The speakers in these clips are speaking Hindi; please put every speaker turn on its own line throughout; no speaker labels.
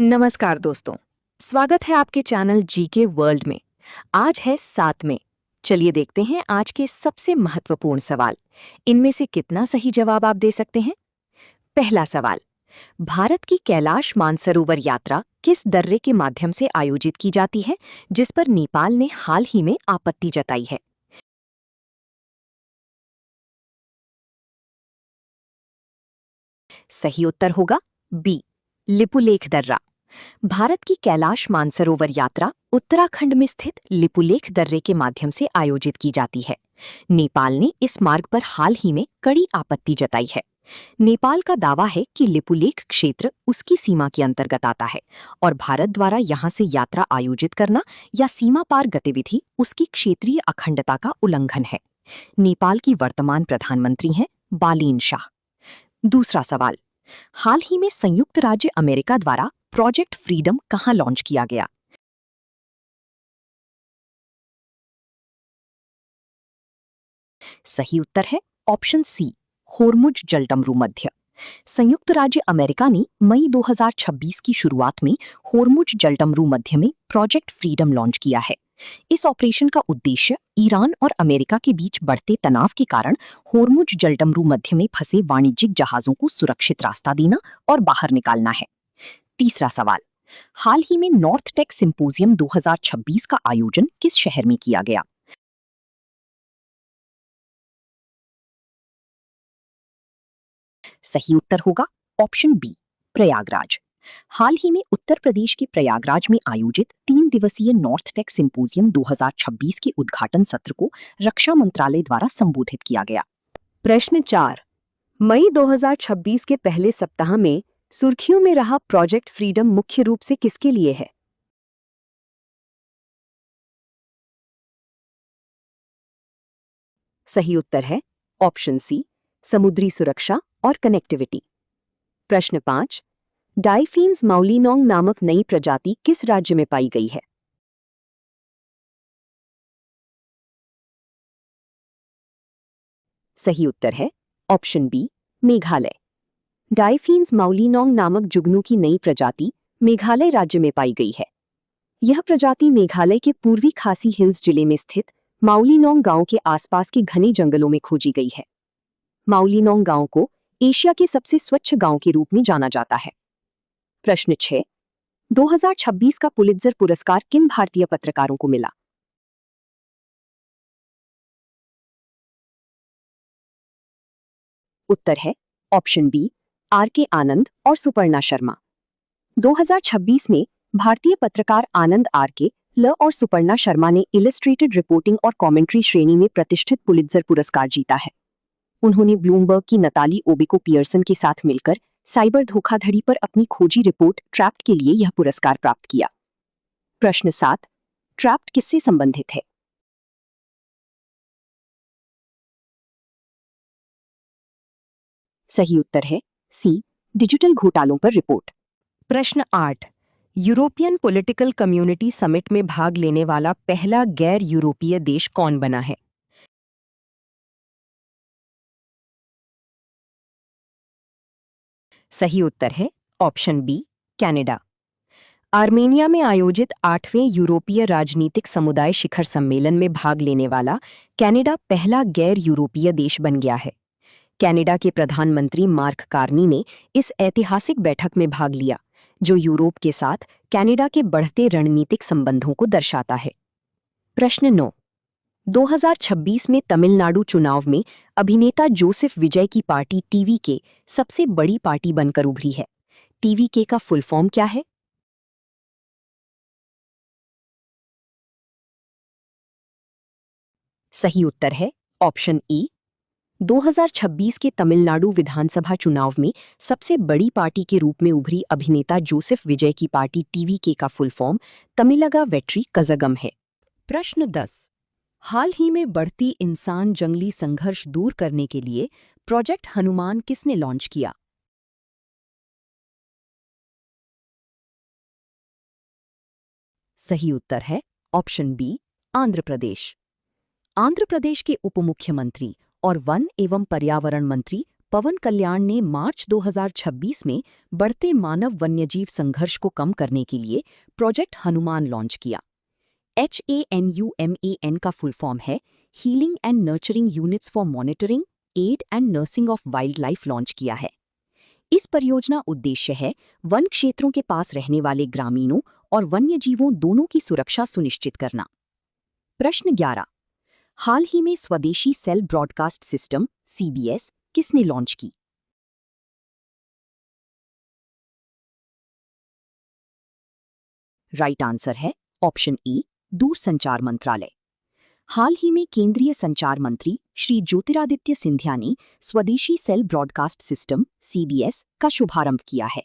नमस्कार दोस्तों, स्वागत है आपके चैनल जीके वर्ल्ड में। आज है 7 मई। चलिए देखते हैं आज के सबसे महत्वपूर्ण सवाल। इनमें से कितना सही जवाब आप दे सकते हैं? पहला सवाल, भारत की कैलाश मानसरोवर यात्रा किस दर्रे के माध्यम से आयोजित की जाती है, जिस पर नेपाल ने हाल ही में आपत्ति जताई है? सही उत्तर होगा बी, लिपुलेख दर्रा। भारत की कैलाश मानसरोवर यात्रा उत्तराखंड में स्थित लिपुलेख दर्रे के माध्यम से आयोजित की जाती है। नेपाल ने इस मार्ग पर हाल ही में कड़ी आपत्ति जताई है। नेपाल का दावा है कि लिपुलेख क्षेत्र उसकी सीमा के अंतर्गत आता है और भारत द्वारा यहां से यात्रा आयोजित करना या सीमा पार गतिविधि उसकी क्षेत्रीय अखंडता का उल्लंघन है। नेपाल की वर्तमान प्रधानमंत्री हैं बालीन शाह। दूसरा सवाल, हाल ही में संयुक्त राज्य अमेरिका द्वारा प्रोजेक्ट फ्रीडम कहां लॉन्च किया गया? सही उत्तर है ऑप्शन सी, होर्मुज जलडमरू मध्य। संयुक्त राज्य अमेरिका ने मई 2026 की शुरुआत में होर्मुज जलडमरू मध्य में प्रोजेक्ट फ्रीडम लॉन्च किया है। इस ऑपरेशन का उद्देश्य ईरान और अमेरिका के बीच बढ़ते तनाव के कारण होर्मुज जलडमरू मध्य में फंसे वाणिज्यिक जहाजों को सुरक्षित रास्ता देना और बाहर निकालना है। तीसरा सवाल, हाल ही में नॉर्थ टेक सिंपोजियम 2026 का आयोजन किस शहर में किया गया? सही उत्तर होगा ऑप्शन बी, प्रयागराज। हाल ही में उत्तर प्रदेश के प्रयागराज में आयोजित 3 दिवसीय नॉर्थ टेक सिंपोजियम 2026 के उद्घाटन सत्र को रक्षा मंत्रालय द्वारा संबोधित किया गया। प्रश्न 4, मई 2026 के पहले सप्ताह में सुर्खियों में रहा प्रोजेक्ट फ्रीडम मुख्य रूप से किसके लिए है? सही उत्तर है ऑप्शन सी, समुद्री सुरक्षा और कनेक्टिविटी। प्रश्न 5, डाइफीन्स माउलिनोंग नामक नई प्रजाति किस राज्य में पाई गई है? सही उत्तर है ऑप्शन बी, मेघालय। डाइफीन्स माउलिनोंग नामक जुगनू की नई प्रजाति मेघालय राज्य में पाई गई है। यह प्रजाति मेघालय के पूर्वी खासी हिल्स जिले में स्थित माउलिनोंग गांव के आसपास के घने जंगलों में खोजी गई है। माउलिनोंग गांव को एशिया के सबसे स्वच्छ गांव के रूप में जाना जाता है। प्रश्न 6, 2026 का पुलित्जर पुरस्कार किन भारतीय पत्रकारों को मिला? उत्तर है ऑप्शन बी, आर के आनंद और सुपर्णा शर्मा। 2026 में भारतीय पत्रकार आनंद आर के ल और सुपर्णा शर्मा ने इलस्ट्रेटेड रिपोर्टिंग और कमेंट्री श्रेणी में प्रतिष्ठित पुलित्जर पुरस्कार जीता है। उन्होंने ब्लूमबर्ग की नताली ओबिको पियर्सन के साथ मिलकर साइबर धोखाधड़ी पर अपनी खोजी रिपोर्ट ट्रैप्ड के लिए यह पुरस्कार प्राप्त किया। प्रश्न 7, ट्रैप्ड किससे संबंधित है? सही उत्तर है सी, डिजिटल घोटालों पर रिपोर्ट। प्रश्न 8, यूरोपियन पॉलिटिकल कम्युनिटी समिट में भाग लेने वाला पहला गैर यूरोपीय देश कौन बना है? सही उत्तर है ऑप्शन बी, कनाडा। आर्मेनिया में आयोजित 8वें यूरोपीय राजनीतिक समुदाय शिखर सम्मेलन में भाग लेने वाला कनाडा पहला गैर यूरोपीय देश बन गया है। कनाडा के प्रधानमंत्री मार्क कार्नी ने इस ऐतिहासिक बैठक में भाग लिया, जो यूरोप के साथ कनाडा के बढ़ते रणनीतिक संबंधों को दर्शाता है। प्रश्न 9, 2026 में तमिलनाडु चुनाव में अभिनेता जोसेफ विजय की पार्टी टीवीके सबसे बड़ी पार्टी बनकर उभरी है। टीवीके का फुल फॉर्म क्या है? सही उत्तर है ऑप्शन ई, 2026 के तमिलनाडु विधानसभा चुनाव में सबसे बड़ी पार्टी के रूप में उभरी अभिनेता जोसेफ विजय की पार्टी टीवीके का फुल फॉर्म तमिलगा वेट्री कज़गम है। प्रश्न 10, हाल ही में बढ़ती इंसान जंगली संघर्ष दूर करने के लिए प्रोजेक्ट हनुमान किसने लॉन्च किया? सही उत्तर है ऑप्शन बी, आंध्र प्रदेश। आंध्र प्रदेश के उप मुख्यमंत्री और वन एवं पर्यावरण मंत्री पवन कल्याण ने मार्च 2026 में बढ़ते मानव वन्यजीव संघर्ष को कम करने के लिए प्रोजेक्ट हनुमान लॉन्च किया। HANUMAN का फुल फॉर्म है healing and nurturing units for monitoring, aid and nursing of wildlife launch किया है। इस परियोजना उद्देश्य है वन क्षेत्रों के पास रहने वाले ग्रामीणों और वन्यजीवों दोनों की सुरक्षा सुनिश्चित करना। प्रश्न 11। हाल ही में स्वदेशी सेल ब्रॉडकास्ट सिस्टम CBS किसने लॉन्च की? राइट आंसर है ऑप्शन ए, दूरसंचार मंत्रालय। हाल ही में केंद्रीय संचार मंत्री श्री ज्योतिरादित्य सिंधिया ने स्वदेशी सेल ब्रॉडकास्ट सिस्टम CBS का शुभारंभ किया है।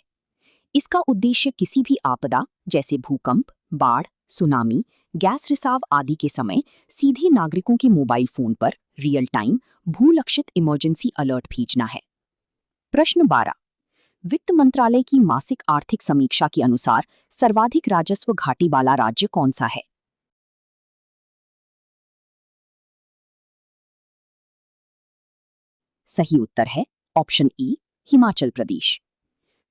इसका उद्देश्य किसी भी आपदा जैसे भूकंप, बाढ़, सुनामी, गैस रिसाव आदि के समय सीधे नागरिकों के मोबाइल फोन पर रियल टाइम भूलक्षित इमरजेंसी अलर्ट भेजना है। प्रश्न 12। वित्त मंत्रालय की मासिक आर्थिक समीक्षा के अनुसार सर्वाधिक राजस्व घाटी वाला राज्य कौन सा है? सही उत्तर है ऑप्शन ए, हिमाचल प्रदेश।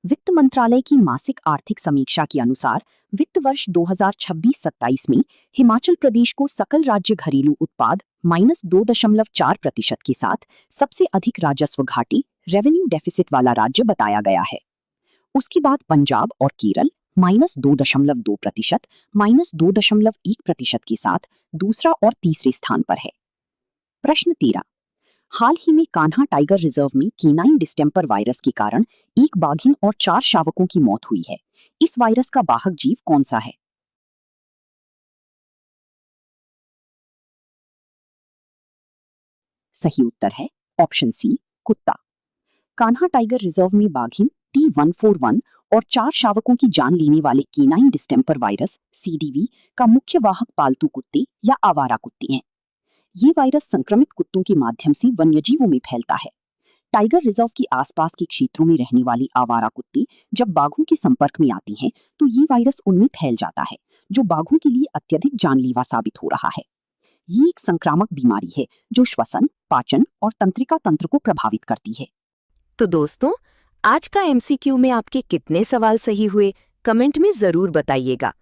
वित्त मंत्रालय की मासिक आर्थिक समीक्षा के अनुसार वित्त वर्ष 2026-27 में हिमाचल प्रदेश को सकल राज्य घरेलू उत्पाद -2.4% के साथ सबसे अधिक राजस्व घाटी रेवेन्यू डेफिसिट वाला राज्य बताया गया है। उसके बाद पंजाब और केरल -2.2%, -2.1% के साथ दूसरा और तीसरे स्थान पर है। प्रश्न 13। हाल ही में कान्हा टाइगर रिजर्व में केनाइन डिस्टेंपर वायरस के कारण एक बाघिन और 4 शावकों की मौत हुई है। इस वायरस का वाहक जीव कौन सा है? सही उत्तर है ऑप्शन सी, कुत्ता। कान्हा टाइगर रिजर्व में बाघिन T141 और 4 शावकों की जान लेने वाले केनाइन डिस्टेंपर वायरस CDV का मुख्य वाहक पालतू कुत्ते या आवारा कुत्ते हैं। ये वायरस संक्रमित कुत्तों के माध्यम से वन्यजीवों में फैलता है। टाइगर रिजर्व के आसपास के क्षेत्रों में रहने वाली आवारा कुत्ते जब बाघों के संपर्क में आती हैं, तो ये वायरस उनमें फैल जाता है, जो बाघों के लिए अत्यधिक जानलेवा साबित हो रहा है। ये एक संक्रामक बीमारी है जो श्वसन, पाचन और तंत्रिका तंत्र को प्रभावित करती है। तो दोस्तों, आज का MCQ में आपके कितने सवाल सही हुए, कमेंट में जरूर बताइएगा।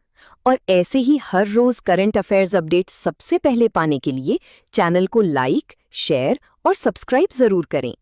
और ऐसे ही हर रोज करंट अफेयर्स अपडेट्स सबसे पहले पाने के लिए चैनल को लाइक, शेयर और सब्सक्राइब जरूर करें।